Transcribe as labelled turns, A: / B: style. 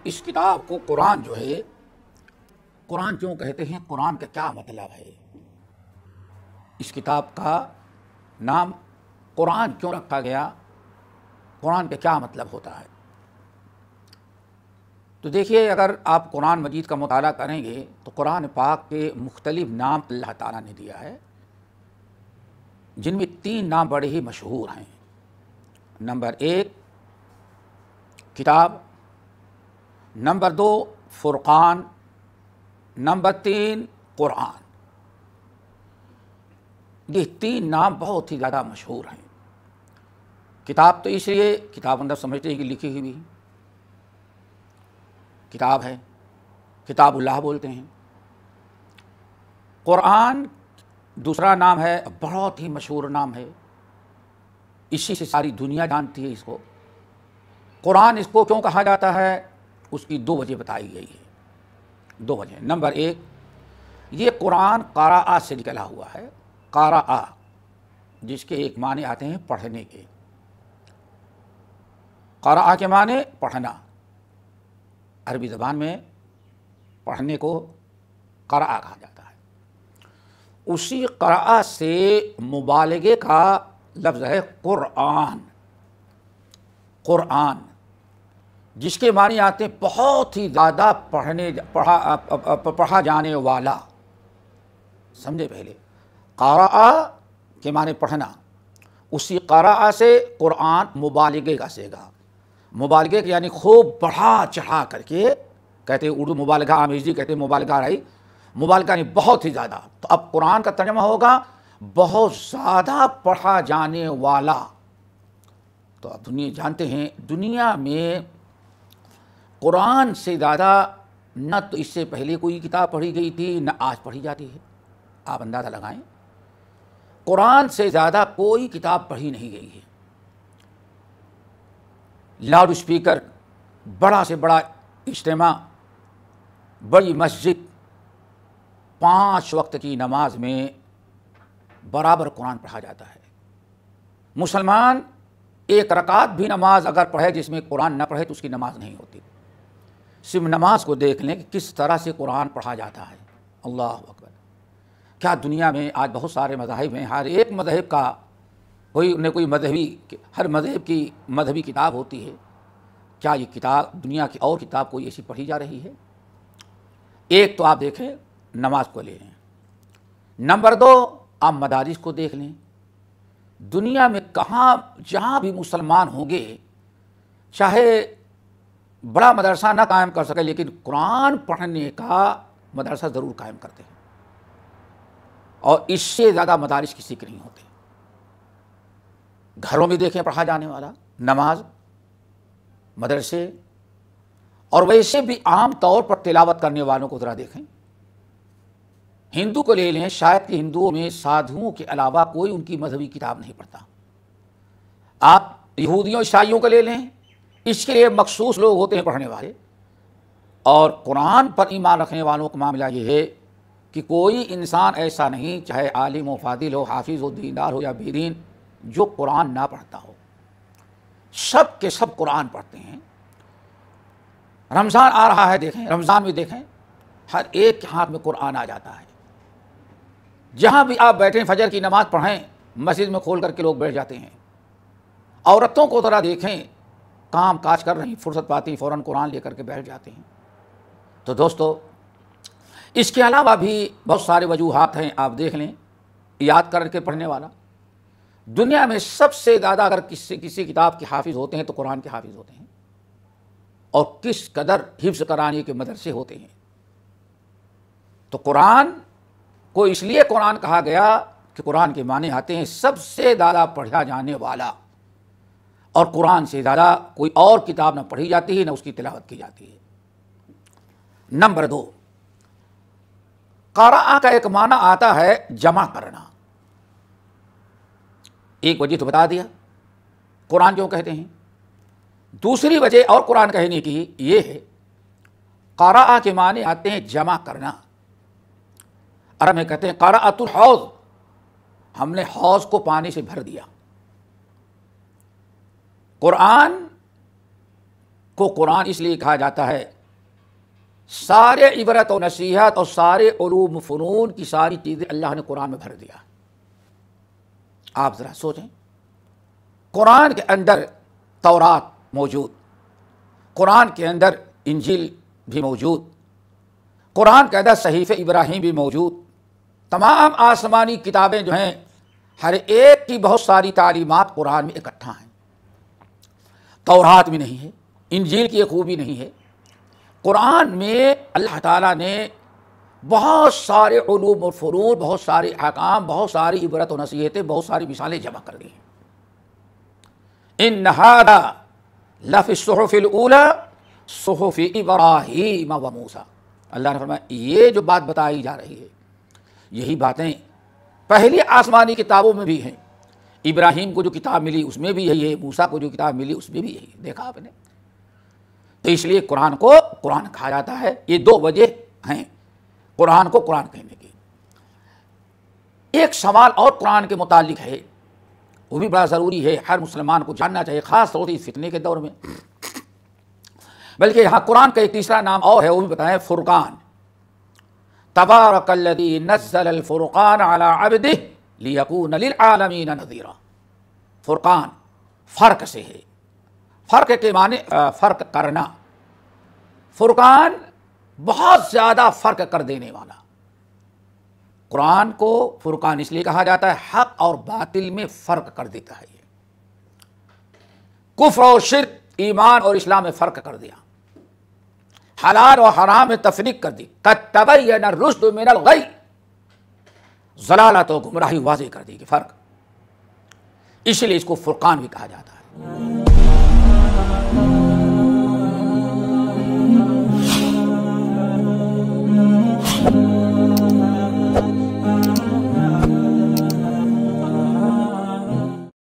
A: اس کتاب کو قرآن جو ہے، قرآن کیوں کہتے ہیں، قرآن کا کیا مطلب ہے، اس کتاب کا نام قرآن کیوں رکھا گیا، قرآن کا کیا مطلب ہوتا ہے؟ تو دیکھیے، اگر آپ قرآن مجید کا مطالعہ کریں گے تو قرآن پاک کے مختلف نام اللہ تعالیٰ نے دیا ہے، جن میں 3 نام بڑے ہی مشہور ہیں۔ نمبر 1 کتاب، نمبر 2 فرقان، نمبر 3 قرآن۔ یہ 3 نام بہت ہی زیادہ مشہور ہیں۔ کتاب تو اس لیے کتاب اندر سمجھتے ہیں کہ لکھی ہوئی کتاب ہے، کتاب اللہ بولتے ہیں۔ قرآن دوسرا نام ہے، بہت ہی مشہور نام ہے، اسی سے ساری دنیا جانتی ہے اس کو۔ قرآن اس کو کیوں کہا جاتا ہے، اس کی 2 وجہ بتائی گئی ہے، 2 وجہ۔ نمبر 1، یہ قرآن قراء سے نکلا ہوا ہے، قراء، جس کے ایک معنی آتے ہیں پڑھنے کے۔ قراء کے معنی پڑھنا، عربی زبان میں پڑھنے کو قراء کہا جاتا ہے۔ اسی قراء سے مبالغے کا لفظ ہے قرآن، قرآن، جس کے معنی آتے ہیں بہت ہی زیادہ پڑھا جانے والا۔ سمجھے پہلے، قراء کے معنی پڑھنا، اسی قراء سے قرآن مبالغے کا صیغہ، مبالغے کے یعنی خوب بڑھا چڑھا کر کے، کہتے ہیں اردو مبالغہ آمیزی، کہتے ہیں مبالغہ رہی، مبالغہ یعنی بہت ہی زیادہ۔ تو اب قرآن کا ترجمہ ہوگا بہت زیادہ پڑھا جانے والا۔ تو اب دنیا جانتے ہیں، دنیا میں قرآن سے زیادہ نہ تو اس سے پہلے کوئی کتاب پڑھی گئی تھی، نہ آج پڑھی جاتی ہے۔ آپ اندازہ لگائیں، قرآن سے زیادہ کوئی کتاب پڑھی نہیں گئی ہے۔ لاؤڈ اسپیکر، بڑا سے بڑا اجتماع، بڑی مسجد، 5 وقت کی نماز میں برابر قرآن پڑھا جاتا ہے۔ مسلمان 1 رکعت بھی نماز اگر پڑھے جس میں قرآن نہ پڑھے تو اس کی نماز نہیں ہوتی۔ صرف نماز کو دیکھ لیں کہ کس طرح سے قرآن پڑھا جاتا ہے۔ اللہ اکبر! کیا دنیا میں آج بہت سارے مذاہب ہیں، ہر ایک مذہب کا کوئی نہ کوئی مذہبی، ہر مذہب کی مذہبی کتاب ہوتی ہے۔ کیا یہ کتاب، دنیا کی اور کتاب کوئی ایسی پڑھی جا رہی ہے؟ ایک تو آپ دیکھیں، نماز کو لے لیں۔ نمبر 2، آپ مدارس کو دیکھ لیں۔ دنیا میں کہاں جہاں بھی مسلمان ہوں گے، چاہے بڑا مدرسہ نہ قائم کر سکے لیکن قرآن پڑھنے کا مدرسہ ضرور قائم کرتے ہیں، اور اس سے زیادہ مدارس کسی کے نہیں ہوتے۔ گھروں میں دیکھیں پڑھا جانے والا، نماز، مدرسے، اور ویسے بھی عام طور پر تلاوت کرنے والوں کو ذرا دیکھیں۔ ہندو کو لے لیں، شاید کہ ہندوؤں میں سادھوؤں کے علاوہ کوئی ان کی مذہبی کتاب نہیں پڑھتا۔ آپ یہودیوں عیسائیوں کو لے لیں، اس کے لیے مخصوص لوگ ہوتے ہیں پڑھنے والے۔ اور قرآن پر ایمان رکھنے والوں کا معاملہ یہ ہے کہ کوئی انسان ایسا نہیں، چاہے عالم و فاضل ہو، حافظ ہو، دیندار ہو یا بیدین، جو قرآن نہ پڑھتا ہو۔ سب کے سب قرآن پڑھتے ہیں۔ رمضان آ رہا ہے، دیکھیں، رمضان میں دیکھیں ہر ایک کے ہاتھ میں قرآن آ جاتا ہے۔ جہاں بھی آپ بیٹھیں، فجر کی نماز پڑھیں، مسجد میں کھول کر کے لوگ بیٹھ جاتے ہیں۔ عورتوں کو ذرا دیکھیں، کام کاج کر رہی، فرصت پاتی فوراً قرآن لے کر کے بیٹھ جاتے ہیں۔ تو دوستو، اس کے علاوہ بھی بہت سارے وجوہات ہیں، آپ دیکھ لیں۔ یاد کر کے پڑھنے والا، دنیا میں سب سے زیادہ اگر کسی کتاب کے حافظ ہوتے ہیں تو قرآن کے حافظ ہوتے ہیں، اور کس قدر حفظ کرانے کے مدرسے ہوتے ہیں۔ تو قرآن کو اس لیے قرآن کہا گیا کہ قرآن کے معنی آتے ہیں سب سے زیادہ پڑھا جانے والا، اور قرآن سے زیادہ کوئی اور کتاب نہ پڑھی جاتی ہے، نہ اس کی تلاوت کی جاتی ہے۔ نمبر 2، قراء کا ایک معنی آتا ہے جمع کرنا۔ ایک وجہ تو بتا دیا قرآن کیوں کہتے ہیں، دوسری وجہ اور قرآن کہنے کی یہ ہے، قراء کے معنی آتے ہیں جمع کرنا۔ عرب میں کہتے ہیں قرأت الحوض، ہم نے حوض کو پانی سے بھر دیا۔ قرآن کو قرآن اس لیے کہا جاتا ہے سارے عبرت و نصیحت اور سارے علوم و فنون کی ساری چیزیں اللہ نے قرآن میں بھر دیا۔ آپ ذرا سوچیں، قرآن کے اندر تورات موجود، قرآن کے اندر انجیل بھی موجود، قرآن کے اندر صحیفہ ابراہیم بھی موجود، تمام آسمانی کتابیں جو ہیں ہر ایک کی بہت ساری تعلیمات قرآن میں اکٹھا ہیں۔ تورات میں نہیں ہے، انجیل کی یہ خوبی نہیں ہے، قرآن میں اللہ تعالیٰ نے بہت سارے علوم و فنون، بہت سارے احکام، بہت ساری عبرت و نصیحتیں، بہت ساری مثالیں جمع کر دی ہیں۔ ان ھذا لفی الصحف الاولی صحف ابراہیم و موسیٰ، اللہ نے فرمایا یہ جو بات بتائی جا رہی ہے یہی باتیں پہلی آسمانی کتابوں میں بھی ہیں۔ ابراہیم کو جو کتاب ملی اس میں بھی یہی ہے، موسیٰ کو جو کتاب ملی اس میں بھی یہی ہے، دیکھا آپ نے۔ تو اس لیے قرآن کو قرآن کہا جاتا ہے۔ یہ دو وجہ ہیں قرآن کو قرآن کہنے کی۔ ایک سوال اور قرآن کے متعلق ہے، وہ بھی بڑا ضروری ہے، ہر مسلمان کو جاننا چاہیے، خاص طور سے اس فتنے کے دور میں۔ بلکہ یہاں قرآن کا ایک تیسرا نام اور ہے، وہ بھی بتائیں، فرقان۔ تبارک الذی نزل الفرقان علی عبدہ لیکون للعالمین نذیرا۔ فرقان فرق سے ہے، فرق کے معنی فرق کرنا، فرقان بہت زیادہ فرق کر دینے والا۔ قرآن کو فرقان اس لیے کہا جاتا ہے حق اور باطل میں فرق کر دیتا ہے، یہ کفر اور شرک، ایمان اور اسلام میں فرق کر دیا، حلال و حرام میں تفریق کر دی، قد تبین الرشد من الغی، ضلالت و گمراہی واضح کر دی کہ فرق، اس لیے اس کو فرقان بھی کہا جاتا ہے۔